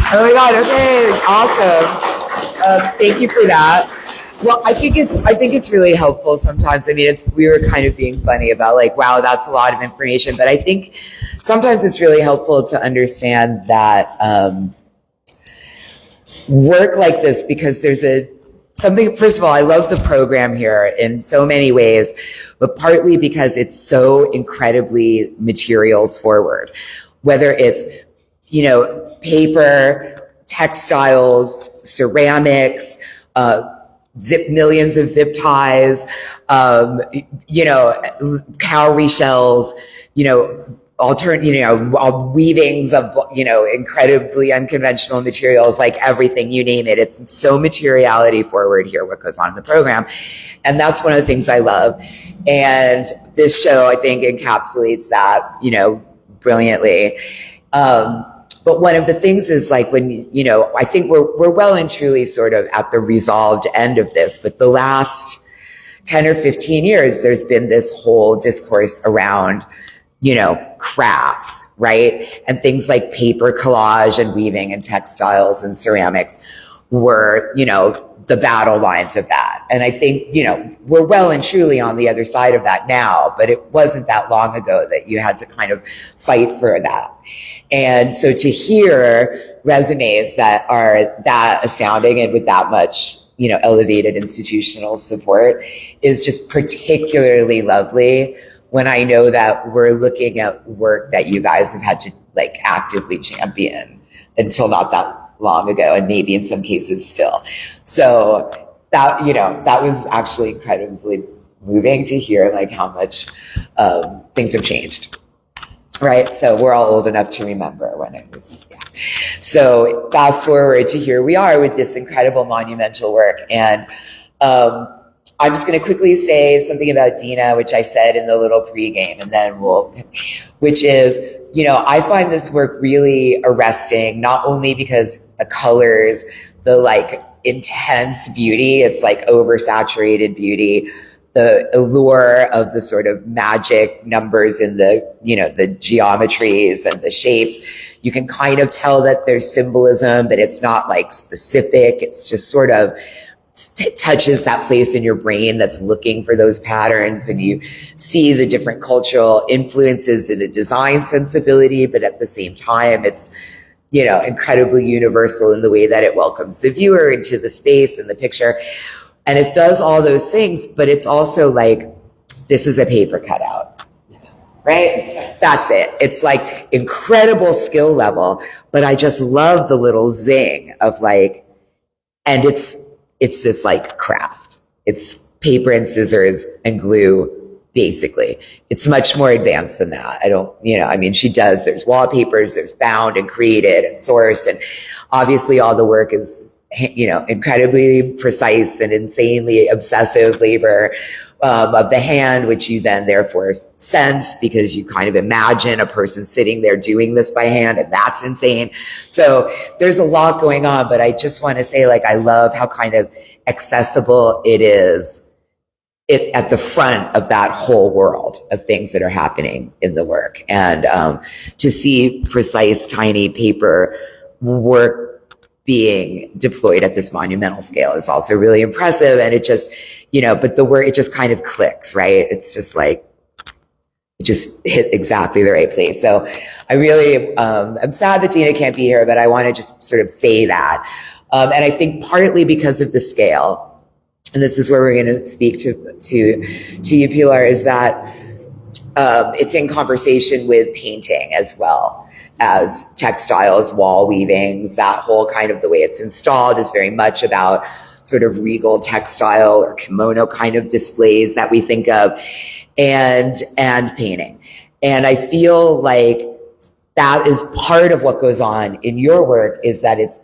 Oh my God. Okay. Awesome. Thank you for that. Well, I think it's really helpful sometimes. I mean, we were kind of being funny about like, wow, that's a lot of information, but I think sometimes it's really helpful to understand that work like this because there's something. First of all, I love the program here in so many ways, but partly because it's so incredibly materials forward, whether it's, paper, textiles, ceramics, millions of zip ties, cowrie shells, weavings of, incredibly unconventional materials, like everything, you name it. It's so materiality forward here, what goes on in the program. And that's one of the things I love. And this show, I think, encapsulates that, brilliantly. But one of the things is like when, I think we're well and truly sort of at the resolved end of this, but the last 10 or 15 years, there's been this whole discourse around, crafts, right? And things like paper collage and weaving and textiles and ceramics were, the battle lines of that. And I think, we're well and truly on the other side of that now, but it wasn't that long ago that you had to kind of fight for that. And so to hear resumes that are that astounding and with that much, elevated institutional support is just particularly lovely when I know that we're looking at work that you guys have had to like actively champion until not that long ago, and maybe in some cases still. So that, that was actually incredibly moving to hear like how much things have changed. Right. So we're all old enough to remember when it was. Yeah. So fast forward to here we are with this incredible monumental work. And I'm just going to quickly say something about Dina, which I said in the little pregame, and then which is, I find this work really arresting, not only because the colors, the like intense beauty, it's like oversaturated beauty, the allure of the sort of magic numbers in the, the geometries and the shapes. You can kind of tell that there's symbolism, but it's not like specific. It's just sort of touches that place in your brain that's looking for those patterns, and you see the different cultural influences in a design sensibility, but at the same time, it's, incredibly universal in the way that it welcomes the viewer into the space and the picture. And it does all those things, but it's also like, this is a paper cutout, right? That's it. It's like incredible skill level, but I just love the little zing of like, and it's this like craft. It's paper and scissors and glue, basically. It's much more advanced than that. There's wallpapers, there's bound and created and sourced. And obviously all the work is, incredibly precise and insanely obsessive labor of the hand, which you then therefore sense because you kind of imagine a person sitting there doing this by hand, and that's insane. So there's a lot going on, but I just want to say, like, I love how kind of accessible it is at the front of that whole world of things that are happening in the work. And to see precise, tiny paper work being deployed at this monumental scale is also really impressive. And it just, but the word, it just kind of clicks, right? It's just like, it just hit exactly the right place. So I really, I'm sad that Dina can't be here, but I want to just sort of say that. And I think partly because of the scale, and this is where we're going to speak to you, Pilar, is that it's in conversation with painting as well as textiles, wall weavings. That whole kind of the way it's installed is very much about sort of regal textile or kimono kind of displays that we think of, and painting. And I feel like that is part of what goes on in your work, is that it's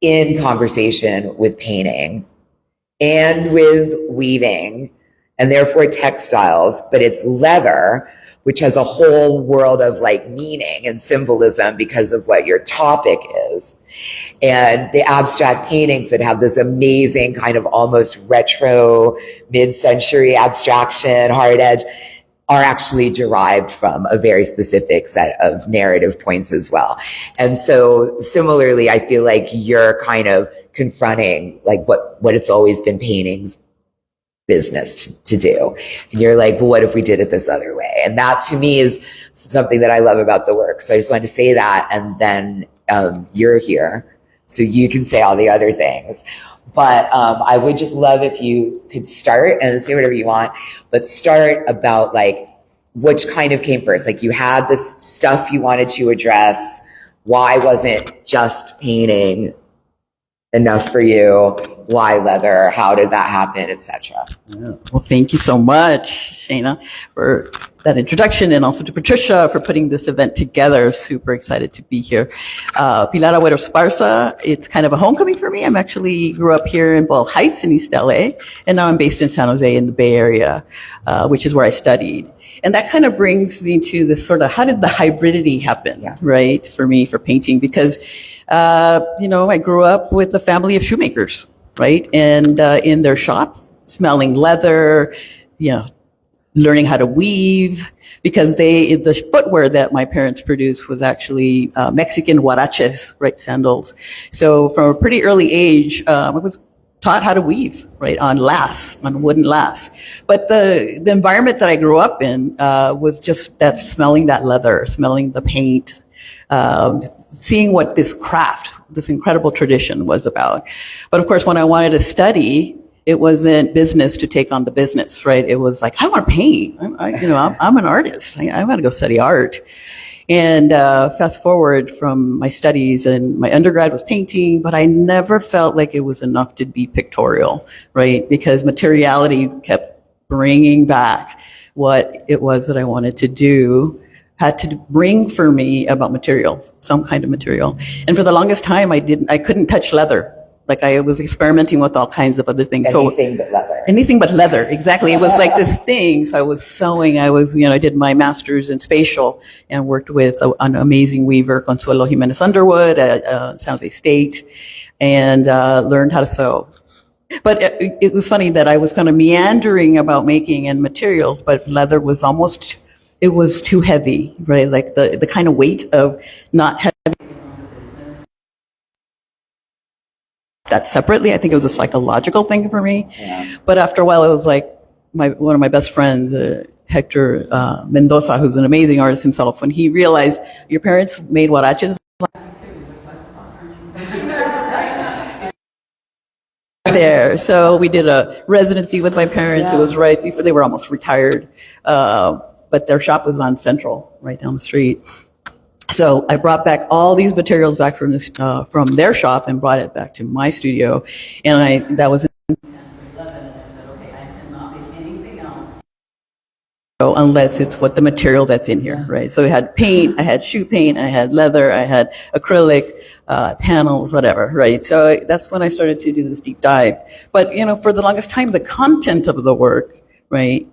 in conversation with painting and with weaving, and therefore textiles, but it's leather, which has a whole world of like meaning and symbolism because of what your topic is. And the abstract paintings that have this amazing kind of almost retro mid-century abstraction, hard edge, are actually derived from a very specific set of narrative points as well. And so similarly, I feel like you're kind of confronting like what it's always been painting's business to do. And you're like, well, what if we did it this other way? And that to me is something that I love about the work. So I just wanted to say that. And then you're here, so you can say all the other things. But I would just love if you could start and say whatever you want, but start about like, which kind of came first? Like you had this stuff you wanted to address. Why wasn't just painting enough for you? Why leather? How did that happen, etc.? Yeah. Well, thank you so much, Shana, for that introduction, and also to Patricia for putting this event together. Super excited to be here. Pilar Agüero Esparza, it's kind of a homecoming for me. I'm actually grew up here in Boyle Heights in East LA, and now I'm based in San Jose in the Bay Area, which is where I studied. And that kind of brings me to this sort of, how did the hybridity happen, right, for me, for painting? Because, I grew up with a family of shoemakers, right? And in their shop, smelling leather, learning how to weave, because the footwear that my parents produced was actually Mexican huaraches, right, sandals. So from a pretty early age, I was taught how to weave, right, on wooden laths. But the environment that I grew up in was just that, smelling that leather, smelling the paint, seeing what this craft, this incredible tradition was about. But of course, when I wanted to study, it wasn't business to take on the business, right? It was like, I want to paint. I'm an artist. I want to go study art. And fast forward from my studies, and my undergrad was painting, but I never felt like it was enough to be pictorial, right? Because materiality kept bringing back what it was that I wanted to do, had to bring for me about materials, some kind of material. And for the longest time, I couldn't touch leather. Like I was experimenting with all kinds of other things. Anything but leather. Anything but leather, exactly. It was like this thing. So I was sewing. I did my master's in spatial and worked with an amazing weaver, Consuelo Jimenez Underwood at San Jose State, and learned how to sew. But it was funny that I was kind of meandering about making and materials, but leather was it was too heavy, right? Like the kind of weight of not having that separately. I think it was a psychological thing for me. Yeah. But after a while, it was like one of my best friends, Hector Mendoza, who's an amazing artist himself, when he realized your parents made huaraches. There. So we did a residency with my parents. Yeah. It was right before they were almost retired. But their shop was on Central, right down the street. So I brought back all these materials back from their shop and brought it back to my studio. And that was in 2011. And I said, okay, I cannot make anything else unless it's what the material that's in here, right? So I had paint, I had shoe paint, I had leather, I had acrylic, panels, whatever, right? So that's when I started to do this deep dive. But, for the longest time, the content of the work, right?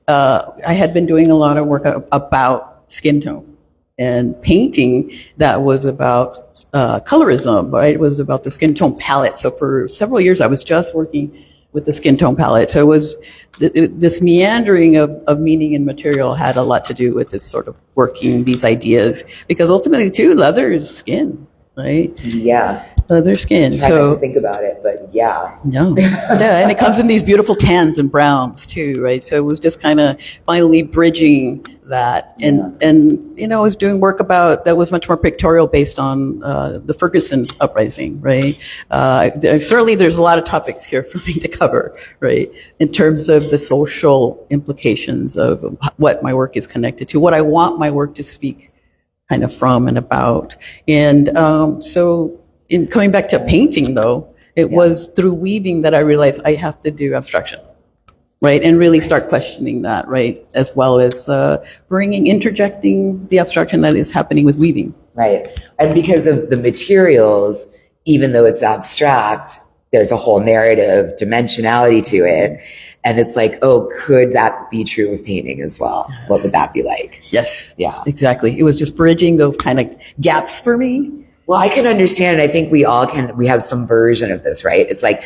I had been doing a lot of work about skin tone. And painting that was about colorism, right? It was about the skin tone palette. So for several years, I was just working with the skin tone palette. So it was this meandering of meaning and material had a lot to do with this sort of working these ideas, because ultimately, too, leather is skin, right? Yeah. Leather skin. Try not to think about it, but yeah. No. Yeah, and it comes in these beautiful tans and browns too, right? So it was just kind of finally bridging that. And I was doing work that was much more pictorial based on the Ferguson uprising, right? Certainly there's a lot of topics here for me to cover, right? In terms of the social implications of what my work is connected to, what I want my work to speak kind of from and about. And so in coming back to painting, though, it was through weaving that I realized I have to do abstraction, right? And really start questioning that, right? As well as interjecting the abstraction that is happening with weaving. Right. And because of the materials, even though it's abstract, there's a whole narrative dimensionality to it. And it's like, oh, could that be true of painting as well? Yes. What would that be like? Yes. Yeah. Exactly. It was just bridging those kind of gaps for me. Well, I can understand, and I think we all can, we have some version of this, right? It's like,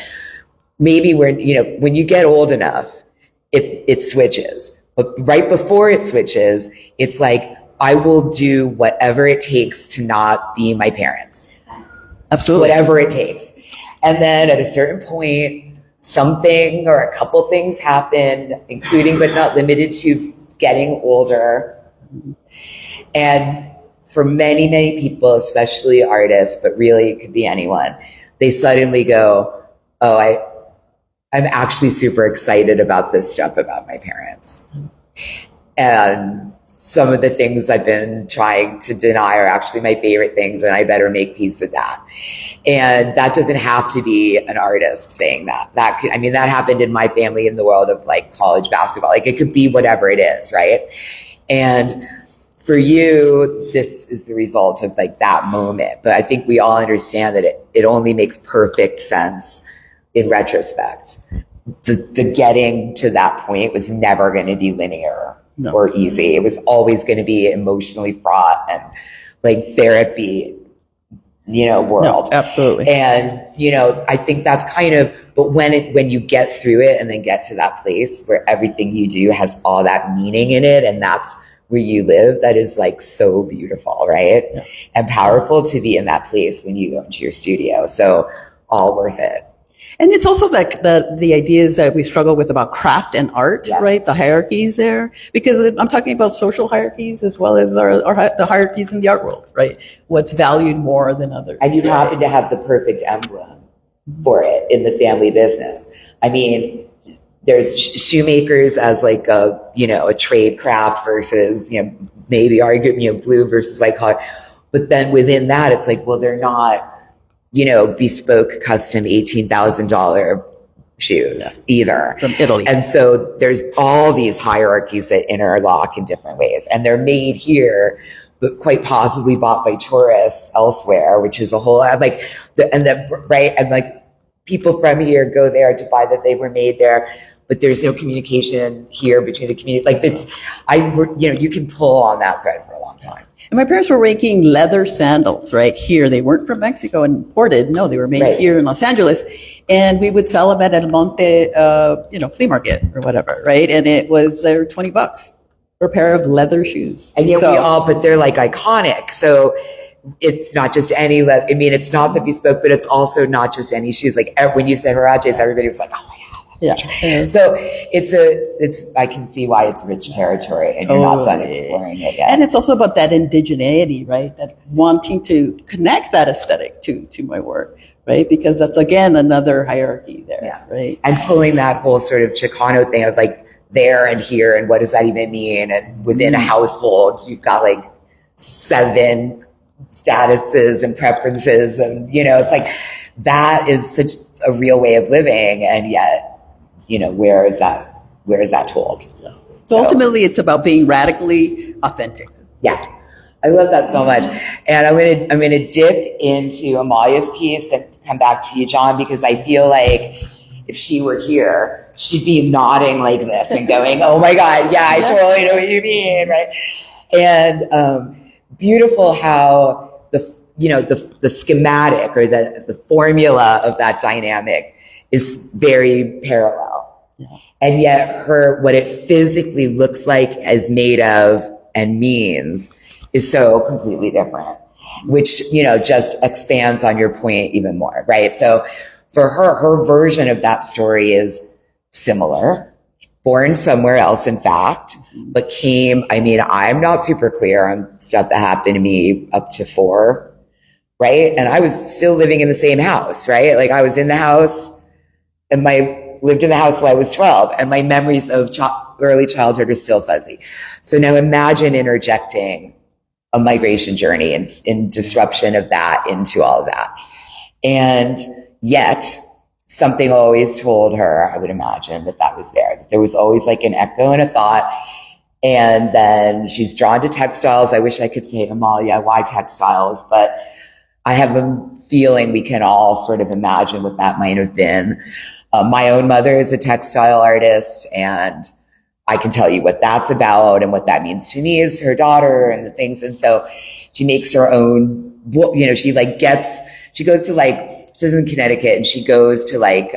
maybe when you get old enough, it switches. But right before it switches, it's like, I will do whatever it takes to not be my parents. Absolutely. Whatever it takes. And then at a certain point, something or a couple things happen, including but not limited to getting older. And for many, many people, especially artists, but really it could be anyone, they suddenly go, oh, I'm actually super excited about this stuff about my parents. And some of the things I've been trying to deny are actually my favorite things, and I better make peace with that. And that doesn't have to be an artist saying that. That could, I mean, that happened in my family in the world of like college basketball. Like it could be whatever it is, right? And for you, this is the result of like that moment. But I think we all understand that it only makes perfect sense in retrospect. The getting to that point was never going to be linear or easy. It was always going to be emotionally fraught and like therapy, world. No, absolutely. And, I think that's kind of, but when you get through it and then get to that place where everything you do has all that meaning in it, and that's where you live, that is like so beautiful, right? Yeah. And powerful to be in that place when you go into your studio. So all worth it. And it's also like the ideas that we struggle with about craft and art, yes. Right? The hierarchies there, because I'm talking about social hierarchies as well as the hierarchies in the art world, right? What's valued more than others. And you happen to have the perfect emblem for it in the family business. I mean, there's shoemakers as like a trade craft versus, maybe argue, blue versus white collar. But then within that, it's like, well, they're not, bespoke custom $18,000 shoes either. From Italy. And so there's all these hierarchies that interlock in different ways. And they're made here, but quite possibly bought by tourists elsewhere, which is a whole, right? And like people from here go there to buy that they were made there, but there's no communication here between the community. Like you can pull on that thread for a long time. And my parents were making leather sandals right here. They weren't from Mexico and imported. No, they were made here in Los Angeles. And we would sell them at El Monte, flea market or whatever, right? And they were $20 for a pair of leather shoes. And yet but they're like iconic. So it's not just any leather. I mean, it's not the bespoke, but it's also not just any shoes. Like when you said Huaraches, everybody was like, oh my God. Yeah. So I can see why it's rich territory and you're not done exploring it yet. And it's also about that indigeneity, right? That wanting to connect that aesthetic to my work, right? Because that's again, another hierarchy there, right? And pulling that whole sort of Chicano thing of like there and here and what does that even mean? And within a household, you've got like 7 statuses and preferences and, it's like that is such a real way of living. And yet, where is that told? Yeah. So ultimately it's about being radically authentic. Yeah. I love that so much. And I'm going to dip into Amalia's piece and come back to you, John, because I feel like if she were here, she'd be nodding like this and going, oh my God, yeah, I totally know what you mean. Right. And, beautiful how the schematic or the formula of that dynamic is very parallel. Yeah. And yet what it physically looks like, is made of and means is so completely different, which, just expands on your point even more, right? So for her version of that story is similar, born somewhere else, in fact, but I'm not super clear on stuff that happened to me up to 4, right? And I was still living in the same house, right? Like I was in the house and lived in the house till I was 12, and my memories of early childhood are still fuzzy. So now imagine interjecting a migration journey and disruption of that into all of that. And yet something always told her, I would imagine, that was there, that there was always like an echo and a thought. And then she's drawn to textiles. I wish I could say, Amalia, why textiles? But I have a feeling we can all sort of imagine what that might have been. My own mother is a textile artist, and I can tell you what that's about and what that means to me as her daughter and the things. And so she makes her own, she goes to she's in Connecticut, and she goes to like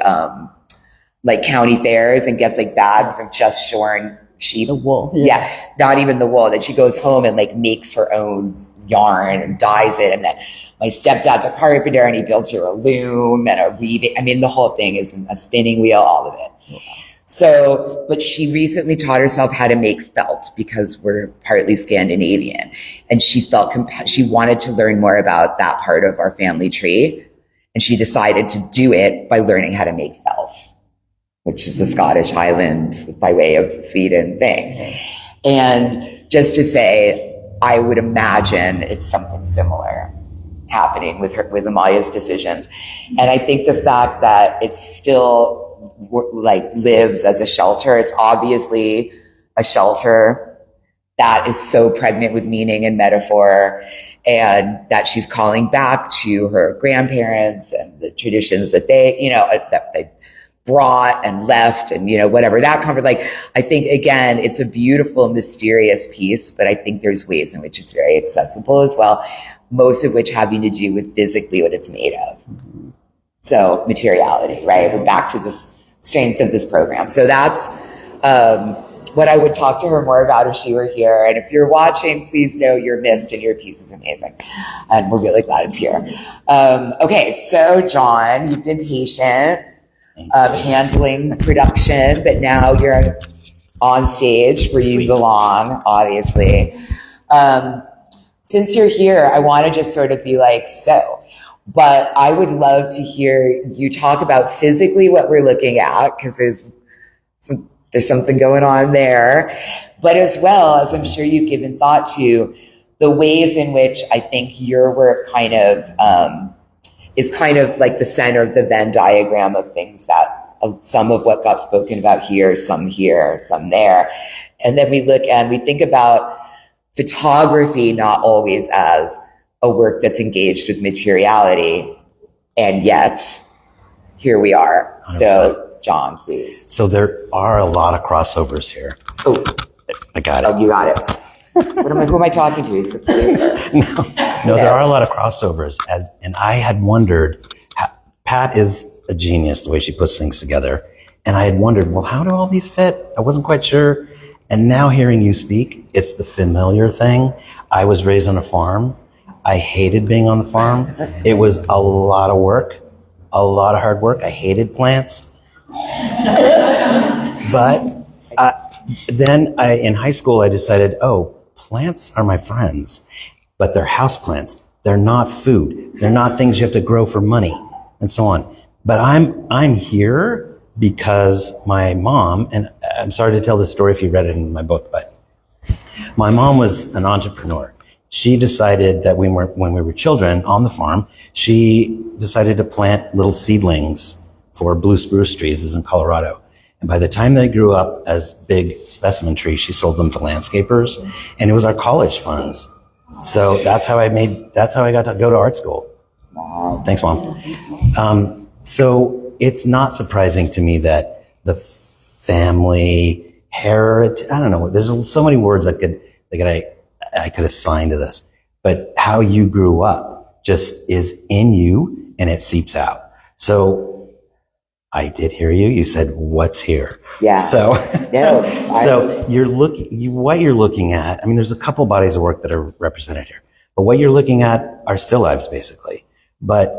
county fairs and gets like bags of just shorn sheep. The wool. Yeah. Not even the wool, that she goes home and like makes her own yarn and dyes it. And then my stepdad's a carpenter and he builds her a loom and a weaving. I mean, the whole thing is a spinning wheel, all of it. Wow. So, but she recently taught herself how to make felt because we're partly Scandinavian, and she felt she wanted to learn more about that part of our family tree. And she decided to do it by learning how to make felt, which is the Scottish Highlands by way of Sweden thing. And just to say, I would imagine it's something similar happening with Amalia's decisions. And I think the fact that it's still like lives as a shelter, it's obviously a shelter that is so pregnant with meaning and metaphor, and that she's calling back to her grandparents and the traditions that they, that they brought and left, and, whatever that comfort. Like, I think, again, it's a beautiful, mysterious piece, but I think there's ways in which it's very accessible as well, most of which having to do with physically what it's made of. So materiality, right? We're back to this strength of this program. So that's what I would talk to her more about if she were here. And if you're watching, please know you're missed and your piece is amazing. And we're really glad it's here. Okay, so John, you've been patient, handling production, but now you're on stage where you belong, obviously. Since you're here, I want to just sort of be like, but I would love to hear you talk about physically what we're looking at, because there's something going on there, but as well as I'm sure you've given thought to the ways in which I think your work kind of is kind of like the center of the Venn diagram of things that some of what got spoken about here, some there. And then we look and we think about photography not always as a work that's engaged with materiality, and yet here we are. 100%. So John, please. So there are a lot of crossovers here. Oh, I got it. Oh, you got it. Who am I talking to? He's the producer. No, there are a lot of crossovers. And I had wondered, Pat is a genius the way she puts things together. And I had wondered, well, how do all these fit? I wasn't quite sure. And now hearing you speak, it's the familiar thing. I was raised on a farm. I hated being on the farm. It was a lot of work, a lot of hard work. I hated plants. But then in high school, I decided, plants are my friends, but they're house plants. They're not food. They're not things you have to grow for money and so on. But I'm here because my mom, and I'm sorry to tell this story if you read it in my book, but my mom was an entrepreneur. She decided that when we were children on the farm, she decided to plant little seedlings for blue spruce trees. This is in Colorado. And by the time they grew up as big specimen trees, she sold them to landscapers, and it was our college funds. So that's how I got to go to art school. Wow. Thanks, Mom. So it's not surprising to me that the family heritage, I don't know, there's so many words I could assign to this, but how you grew up just is in you and it seeps out. So I did hear you. You said, "What's here?" Yeah. So, no, so what you're looking at. I mean, there's a couple bodies of work that are represented here, but what you're looking at are still lives, basically. But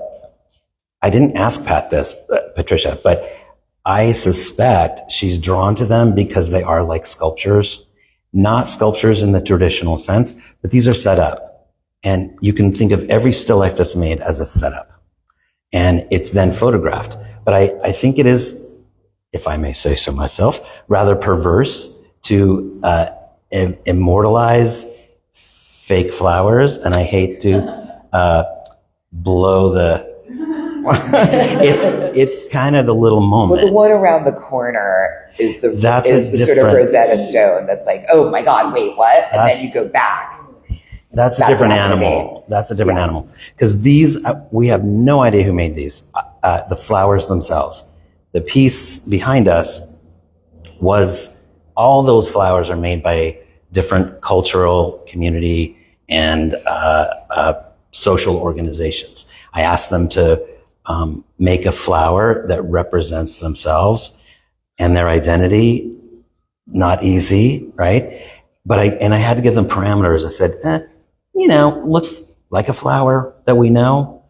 I didn't ask Patricia, but I suspect she's drawn to them because they are like sculptures. Not sculptures in the traditional sense, but these are set up. And you can think of every still life that's made as a setup. And it's then photographed. But I think it is, if I may say so myself, rather perverse to immortalize fake flowers. And I hate to blow the... it's kind of the little moment. Well, the one around the corner is the sort of Rosetta Stone that's like, oh my God, wait, what? And then you go back. That's a different animal. That's a different animal. Because these, we have no idea who made these. The flowers themselves. The piece behind us was, all those flowers are made by different cultural, community, and social organizations. I asked them to make a flower that represents themselves and their identity not easy, right? But I had to give them parameters. I said, looks like a flower that we know,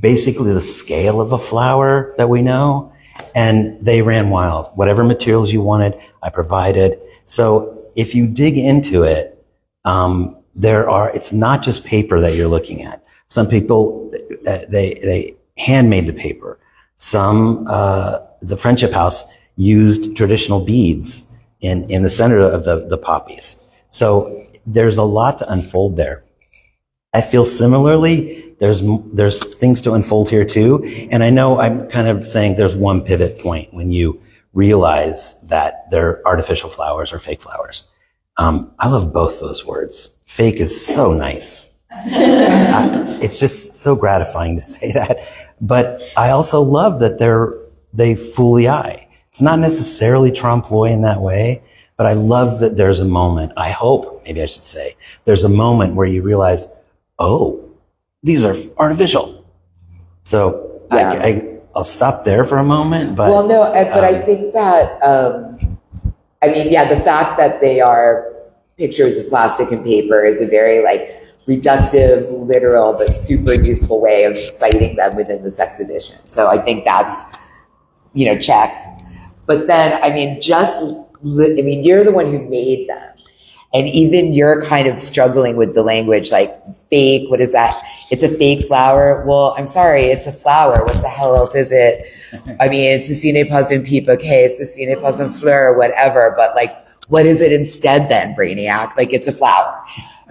basically the scale of a flower that we know. And they ran wild. Whatever materials you wanted, I provided. So if you dig into it, it's not just paper that you're looking at. Some people, they handmade the paper. Some, the Friendship House used traditional beads in the center of the poppies. So there's a lot to unfold there. I feel similarly, there's things to unfold here too. And I know I'm kind of saying there's one pivot point when you realize that they're artificial flowers or fake flowers. I love both those words. Fake is so nice. It's just so gratifying to say that. But I also love that they fool the eye. It's not necessarily trompe-l'oeil in that way, but I love that there's a moment, I hope, maybe I should say, there's a moment where you realize, oh, these are artificial. So Yeah. I'll stop there for a moment. But Well, no, but I think that, the fact that they are pictures of plastic and paper is a very reductive, literal, but super useful way of citing them within this exhibition. So I think that's, check. But then, you're the one who made them. And even you're kind of struggling with the language, fake, what is that? It's a fake flower. Well, I'm sorry, it's a flower. What the hell else is it? Ceci n'est pas un pipe, okay, ceci n'est pas une fleur, whatever. But what is it instead then, Brainiac? It's a flower.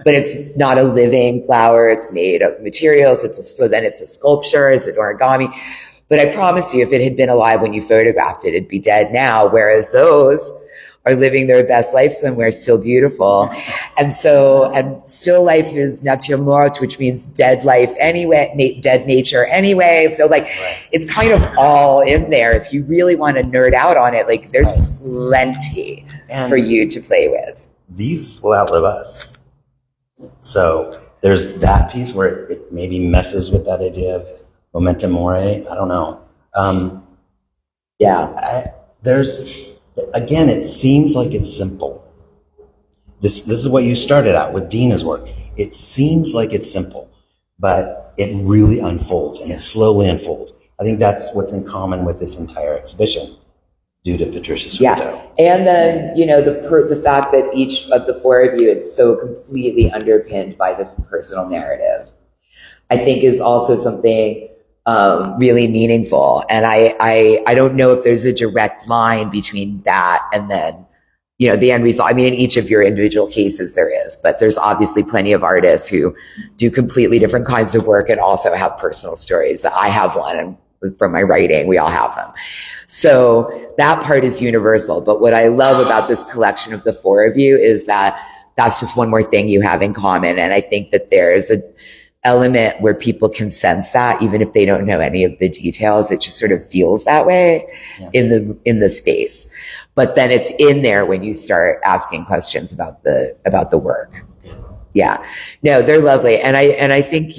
But it's not a living flower. It's made of materials. So then it's a sculpture. It's an origami. But I promise you, if it had been alive when you photographed it, it'd be dead now. Whereas those are living their best life somewhere, still beautiful. And still life is nature morte, which means dead life anyway, dead nature anyway. So it's kind of all in there. If you really want to nerd out on it, there's plenty for you to play with. These will outlive us. So there's that piece where it maybe messes with that idea of memento mori. I don't know. Again, it seems like it's simple. This is what you started out with Dina's work. It seems like it's simple, but it really unfolds and it slowly unfolds. I think that's what's in common with this entire exhibition due to Patricia Suito. Yeah. And then, the fact that each of the four of you is so completely underpinned by this personal narrative, I think is also something really meaningful. And I don't know if there's a direct line between that and then, the end result. In each of your individual cases there is, but there's obviously plenty of artists who do completely different kinds of work and also have personal stories. That I have one, and from my writing, we all have them. So that part is universal. But what I love about this collection of the four of you is that that's just one more thing you have in common. And I think that there's a element where people can sense that even if they don't know any of the details. It just sort of feels that way in the space. But then it's in there when you start asking questions about the work. Yeah. No, they're lovely. And I think,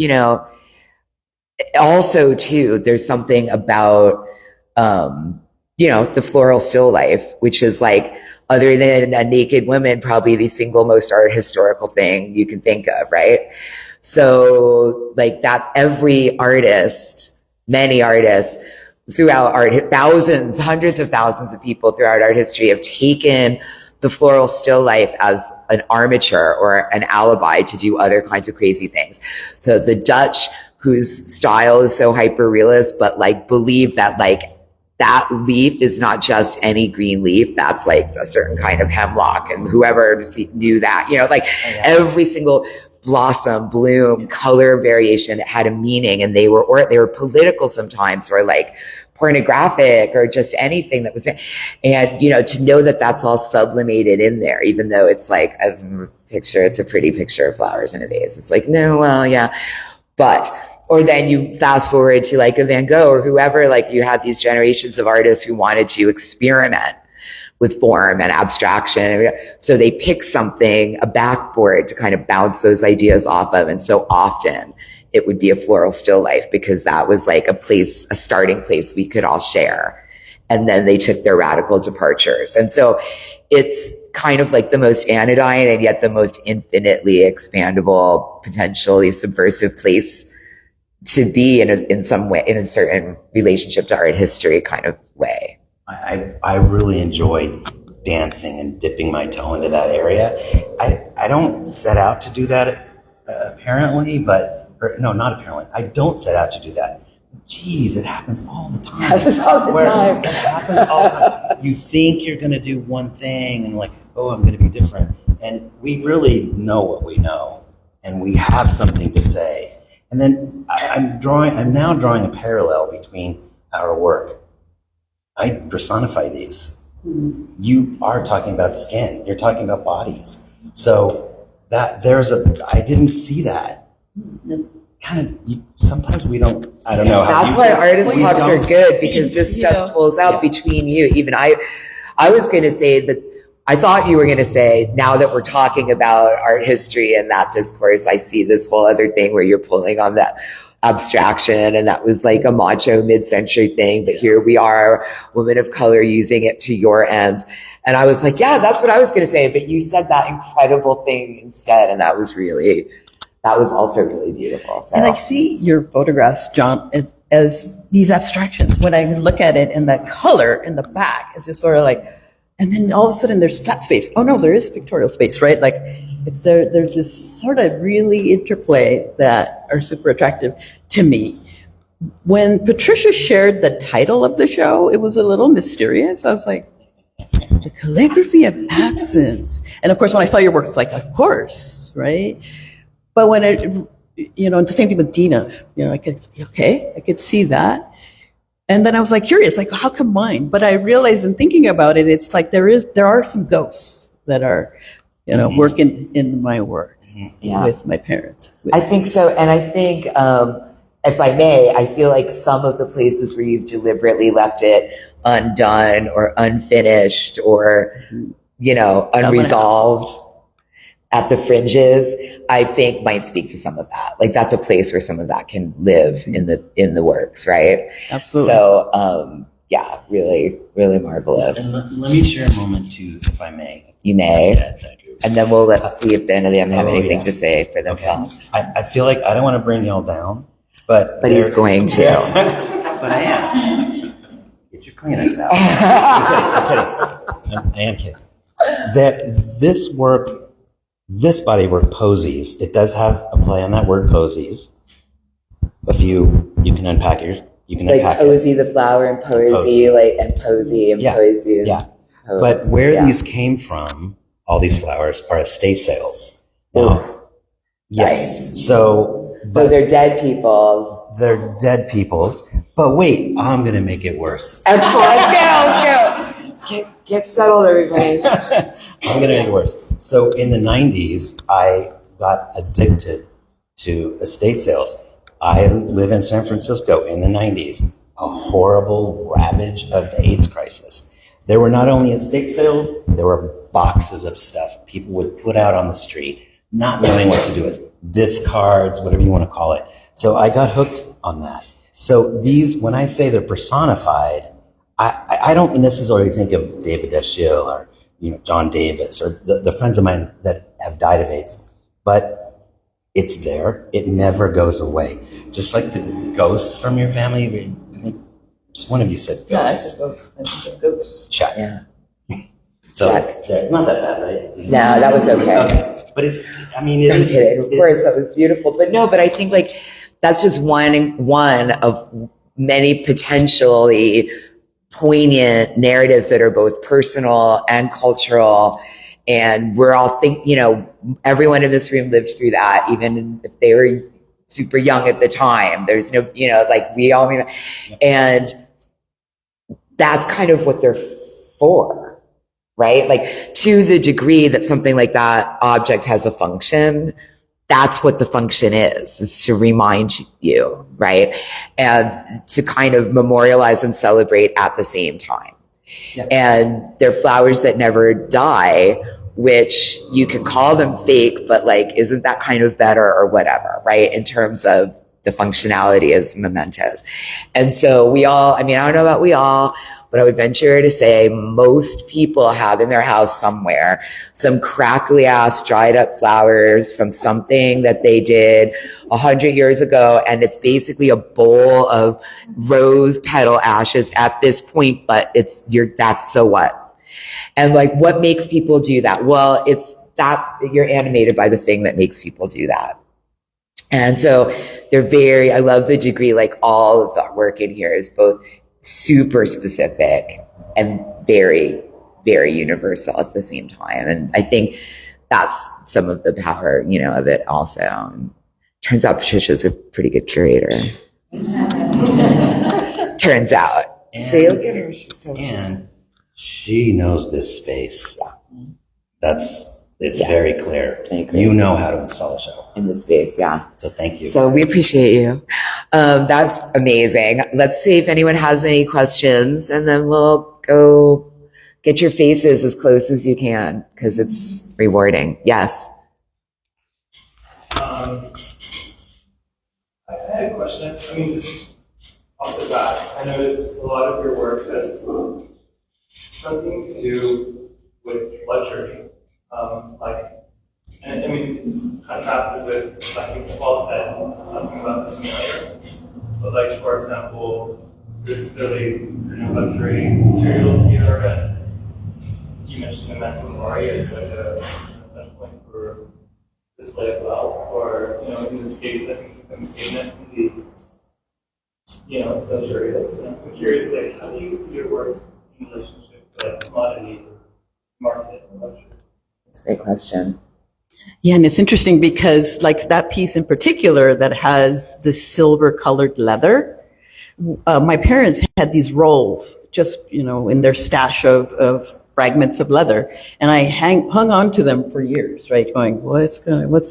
also too, there's something about, the floral still life, which is other than a naked woman, probably the single most art historical thing you can think of, right? So that every artist, many artists throughout thousands, hundreds of thousands of people throughout art history have taken the floral still life as an armature or an alibi to do other kinds of crazy things. So the Dutch, whose style is so hyper realist, but believe that that leaf is not just any green leaf. That's a certain kind of hemlock, and whoever knew that, every single blossom, bloom, color variation had a meaning, and they were political sometimes, or pornographic, or just anything that was there. And to know that that's all sublimated in there, even though it's as a picture, it's a pretty picture of flowers in a vase. It's no, well, yeah, but. Or then you fast forward to a Van Gogh or whoever, you had these generations of artists who wanted to experiment with form and abstraction. So they pick something, a backboard, to kind of bounce those ideas off of. And so often it would be a floral still life, because that was a place, a starting place we could all share. and then they took their radical departures. And so it's kind of like the most anodyne and yet the most infinitely expandable, potentially subversive place to be in some way, in a certain relationship to art history kind of way. I really enjoyed dancing and dipping my toe into that area. I don't set out to do that apparently, not apparently. I don't set out to do that. Geez, it happens all the time. It happens all the time. It happens all the time. You think you're going to do one thing and like, oh, I'm going to be different. And we really know what we know and we have something to say. And then I'm now drawing a parallel between our work. I personify these. You are talking about skin. You're talking about bodies. So I didn't see that. Sometimes we don't, I don't know. That's why artist talks are good, because this stuff pulls out between you. Even I was going to say that I thought you were going to say, now that we're talking about art history and that discourse, I see this whole other thing where you're pulling on that abstraction, and that was like a macho mid-century thing, but here we are, women of color, using it to your ends. And I was like, yeah, that's what I was going to say, but you said that incredible thing instead, and that was also really beautiful. So. And I see your photographs, John, as these abstractions. When I look at it, and that color in the back is just sort of like, and then all of a sudden there's flat space. Oh no, there is pictorial space, right? Like it's there's this sort of really interplay that are super attractive to me. When Patricia shared the title of the show, it was a little mysterious. I was like, the calligraphy of absence. And of course, when I saw your work, I was like, of course, right? But when it's the same thing with Dina's, I could see that. And then I was like curious, like how come mine? But I realized in thinking about it, it's like there are some ghosts that are, working in my work with my parents. I think so. And I think, if I may, I feel like some of the places where you've deliberately left it undone or unfinished or, unresolved at the fringes, I think might speak to some of that. Like that's a place where some of that can live in the works, right? Absolutely. So, really, really marvelous. And let me share a moment too, if I may. You may. Yeah, thank you. And then let's see if any of them have anything to say for themselves. Okay. I feel like I don't want to bring y'all down, but he's going to. But I am. Get your Kleenex out. I'm kidding. I am kidding. This body work, Posies, it does have a play on that word Posies. You can unpack it. You can unpack Posy the flower and Posy, and Posy and Posy. Yeah. But where these came from, all these flowers, are estate sales. Now, yes. Nice. So they're dead people's. They're dead people's. But wait, I'm going to make it worse. Excellent. Let's go. Get settled, everybody. I'm going to make it worse. So in the 90s, I got addicted to estate sales. I live in San Francisco in the 90s, a horrible ravage of the AIDS crisis. There were not only estate sales, there were boxes of stuff people would put out on the street, not knowing what to do with, discards, whatever you want to call it. So I got hooked on that. So these, when I say they're personified, I don't necessarily think of David Dashiell or John Davis or the friends of mine that have died of AIDS, but it's there. It never goes away. Just like the ghosts from your family. I think one of you said ghosts. I think ghosts. Check. Yeah. So, check. Not that bad, right? No, that was okay. But it I'm is. kidding. Of course, that was beautiful. But I think that's just one of many potentially poignant narratives that are both personal and cultural. And we're all everyone in this room lived through that, even if they were super young at the time. There's no, we all remember. And that's kind of what they're for, right? Like to the degree that something like that object has a function, that's what the function is to remind you, right? And to kind of memorialize and celebrate at the same time. Yeah. And they're flowers that never die, which you can call them fake, but isn't that kind of better or whatever, right? In terms of the functionality as mementos. And so we all, I don't know about we all, but I would venture to say most people have in their house somewhere some crackly ass dried up flowers from something that they did 100 years ago. And it's basically a bowl of rose petal ashes at this point, but that's so what? And like, what makes people do that? Well, it's that you're animated by the thing that makes people do that. And so I love the degree, like all of the work in here is both super specific and very, very universal at the same time. And I think that's some of the power, of it also. And turns out Patricia's a pretty good curator. Turns out. See, look at her. And she knows this space. Yeah. It's very clear. You know how to install a show. In this space, yeah. So thank you. So we appreciate you. That's amazing. Let's see if anyone has any questions, and then we'll go get your faces as close as you can, because it's rewarding. Yes? I had a question. I mean, just off the bat, I noticed a lot of your work has something to do with luxury. And I mean, it's contrasted with, like you all said, something about the familiar. But like, for example, there's clearly luxury materials here, and you mentioned the Metro Memoria is like a point for display of wealth, or, in this case, I think sometimes payment can be, luxurious. And I'm curious, like, how do you see your work in relationship to like commodity, market, and luxury? That's a great question. Yeah, and it's interesting because like that piece in particular that has the silver colored leather, my parents had these rolls just, in their stash of fragments of leather. And I hung on to them for years, right? Going, what's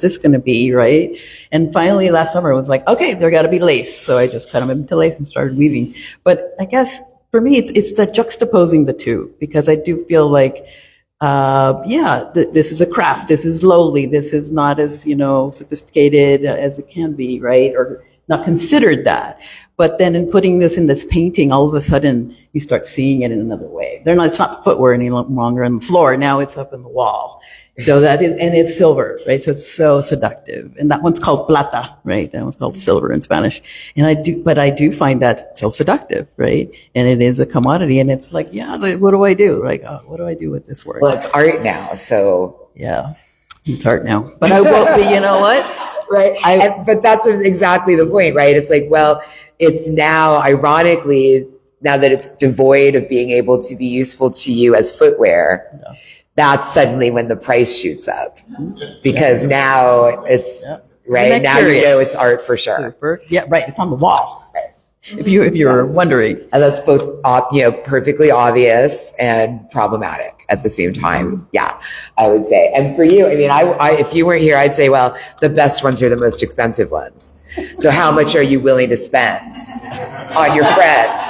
this gonna be, right? And finally last summer I was like, okay, there gotta be lace. So I just cut them into lace and started weaving. But I guess for me, it's that juxtaposing the two, because I do feel like, this is a craft. This is lowly. This is not as, sophisticated as it can be, right? Or not considered that. But then in putting this in this painting, all of a sudden you start seeing it in another way. It's not footwear any longer on the floor. Now it's up in the wall. So and it's silver, right? So it's so seductive. And that one's called plata, right? That one's called silver in Spanish. And I do find that so seductive, right? And it is a commodity. And it's like, what do I do? Like, what do I do with this work? Well, it's art now, so. Yeah, it's art now. But I will be, you know what? Right. But that's exactly the point, right? It's like, well, it's now, ironically, now that it's devoid of being able to be useful to you as footwear, that's suddenly when the price shoots up, because now it's right now it's art for sure. Super. Yeah, right. It's on the wall. Right. If you're wondering, and that's both perfectly obvious and problematic at the same time. Yeah, I would say. And for you, I mean, I if you weren't here, I'd say, well, the best ones are the most expensive ones. So how much are you willing to spend on your friend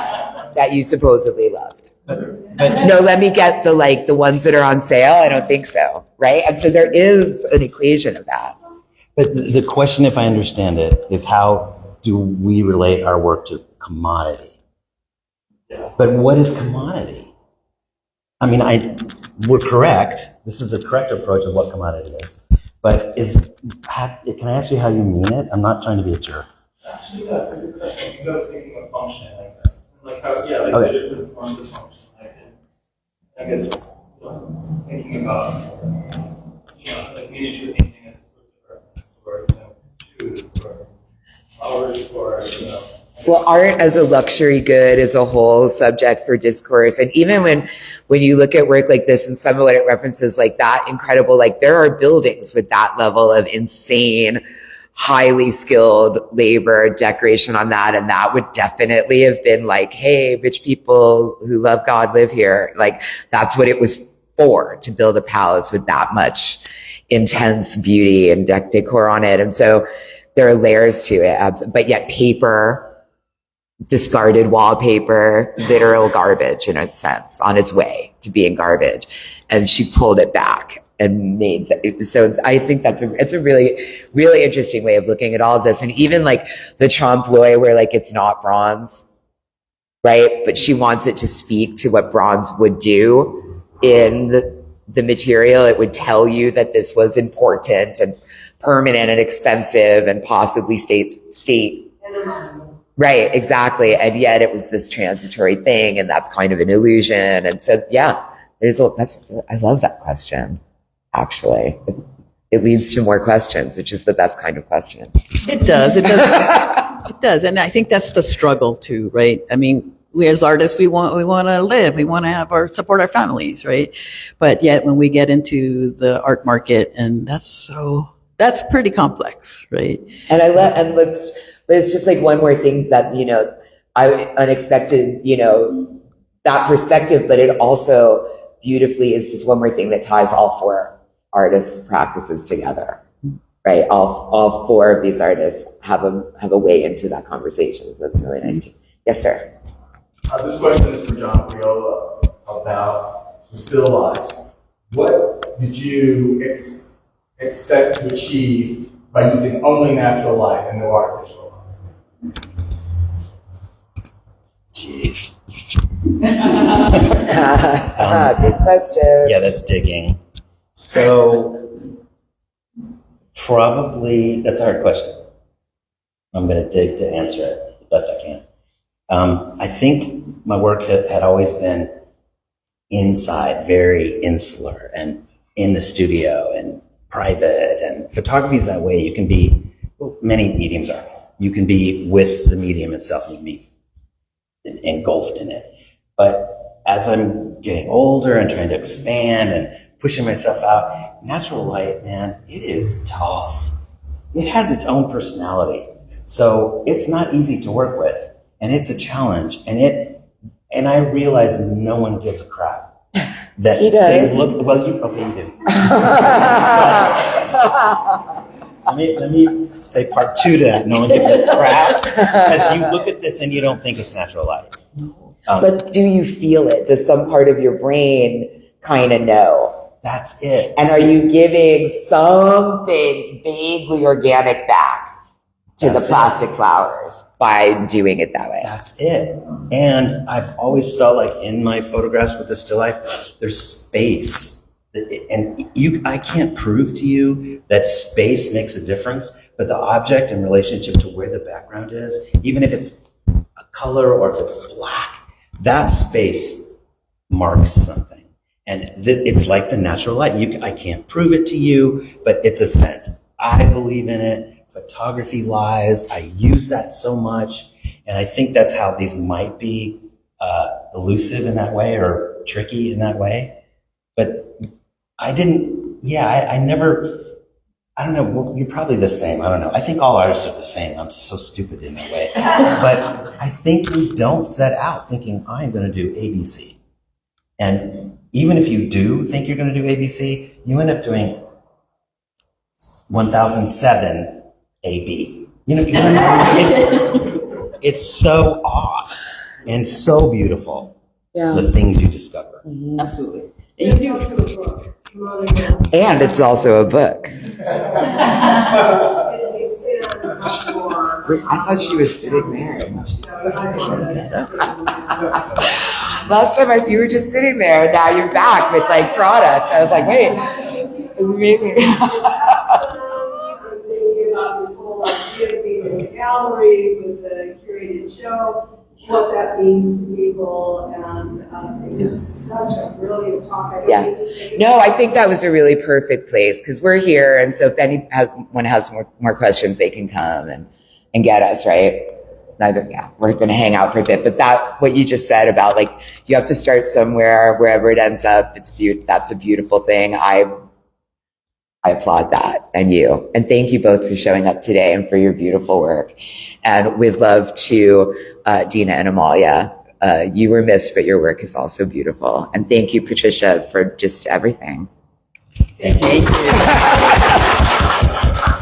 that you supposedly loved? But no, let me get the ones that are on sale. I don't think so, right? And so there is an equation of that. But the question, if I understand it, is how do we relate our work to commodity? Yeah. But what is commodity? I mean, we're correct. This is a correct approach of what commodity is. But can I ask you how you mean it? I'm not trying to be a jerk. Actually, that's a good question. Because I was thinking of function, I guess. Like how, the different forms of function. I guess thinking about, like miniature painting as opposed to reference, or shoes, or flowers, or Well, art as a luxury good is a whole subject for discourse. And even when you look at work like this and some of what it references, like that incredible, like there are buildings with that level of insane, highly skilled labor, decoration on that. And that would definitely have been like, hey, rich people who love God live here. Like that's what it was for, to build a palace with that much intense beauty and decor on it. And so there are layers to it, but yet paper, discarded wallpaper, literal garbage in a sense, on its way to being garbage. And she pulled it back and made that. So I think it's a really, really interesting way of looking at all of this. And even like the trompe l'oeil where like it's not bronze, right? But she wants it to speak to what bronze would do in the material. It would tell you that this was important and permanent and expensive and possibly state. Right, exactly. And yet it was this transitory thing, and that's kind of an illusion. And so, yeah, I love that question, actually. It leads to more questions, which is the best kind of question. It does. It does. And I think that's the struggle too, right? I mean, we as artists, we want to live, we want to support our families, right? But yet when we get into the art market, and that's pretty complex, right? And but it's just like one more thing that, unexpected, that perspective, but it also beautifully is just one more thing that ties all four artists' practices together, right? All four of these artists have a way into that conversation. So that's really nice too. Yes, sir. This question is for John Priola about the still lifes. What did you expect to achieve by using only natural light and no artificial light? Jeez. Good question. Yeah, that's digging. So, probably, that's a hard question. I'm going to dig to answer it the best I can. I think my work had always been inside, very insular, and in the studio, and private, and photography is that way. You can be, well, many mediums are. You can be with the medium itself, and you can be engulfed in it. But as I'm getting older and trying to expand and pushing myself out, natural light, man, it is tough. It has its own personality. So it's not easy to work with, and it's a challenge. And I realize no one gives a crap. That he does. They look, well, you do. Let me say part two to that. No one gives a crap, because you look at this and you don't think it's natural light. But do you feel it? Does some part of your brain kind of know? That's it. And are you giving something vaguely organic back to the plastic flowers by doing it that way? That's it. And I've always felt like in my photographs with the still life, there's space. And I can't prove to you that space makes a difference, but the object in relationship to where the background is, even if it's a color or if it's black, that space marks something. And it's like the natural light. I can't prove it to you, but it's a sense. I believe in it. Photography lies. I use that so much. And I think that's how these might be elusive in that way or tricky in that way. But I don't know, well, you're probably the same. I don't know. I think all artists are the same. I'm so stupid in that way. But I think we don't set out thinking, I'm going to do ABC. And even if you do think you're going to do ABC, you end up doing 1007 AB. It's so off and so beautiful, the things you discover. Mm-hmm. Absolutely. And it's also a book. I thought she was sitting there. Last time you were just sitting there. Now you're back with like product. I was like, wait, it's amazing. I'm thinking about this whole idea of being in a gallery with a curated show, what that means to people, and it was such a brilliant talk. No, I think that was a really perfect place because we're here, and so if anyone has more questions, they can come and get us, right? We're going to hang out for a bit, but what you just said about like you have to start somewhere, wherever it ends up, that's a beautiful thing. I applaud that and you. And thank you both for showing up today and for your beautiful work. And with love to Dina and Amalia. You were missed, but your work is also beautiful. And thank you, Patricia, for just everything. Thank you.